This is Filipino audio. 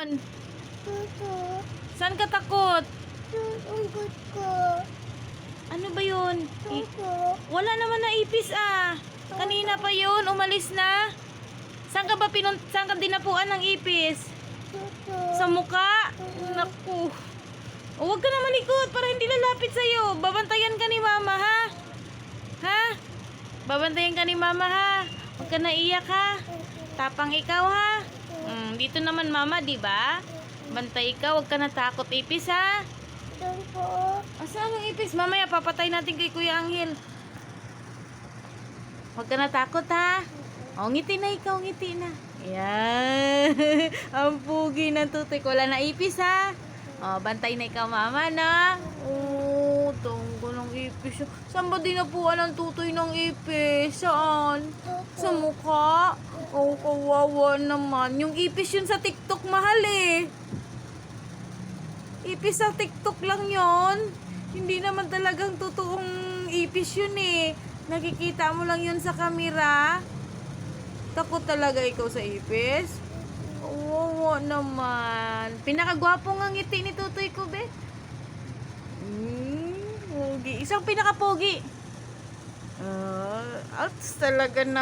Tuto. Saan ka takot? Tutungkot ko. Ano ba yun? Tuto. Wala naman na ipis ah. Kanina pa yun, umalis na. Saan ka dinapuan ng ipis? Tuto. Sa muka? Naku. O, huwag ka na malikot para hindi lalapit sa'yo. Babantayan ka ni mama ha? Ha? Babantayan ka ni mama ha? Huwag ka na iyak ha? Tapang ikaw ha? Dito naman mama, di ba? Bantay ikaw, huwag ka na takot ipis ha? Doon po. Saan ang ipis? Mamaya papatay natin kay Kuya Anghel. Huwag ka na takot ha? O, ngiti na ikaw, ngiti na. Yan. Ang pugi ng tutoy ko. Wala na ipis ha? O, bantay na ikaw mama na. Oo, tunggo ng ipis. Saan ba dinapuan ng tutoy ng ipis? Saan? Sa mukha? Oh, kawawa naman. Yung ipis yun sa TikTok mahal eh. Ipis sa TikTok lang yon. Hindi naman talagang totoong ipis yun eh. Nakikita mo lang yun sa camera. Takot talaga ikaw sa ipis? Oo naman. Pinakagwapo nga ngiti ni tutoy ko, be. Pogi. Isang pinakapogi. Outs talaga na.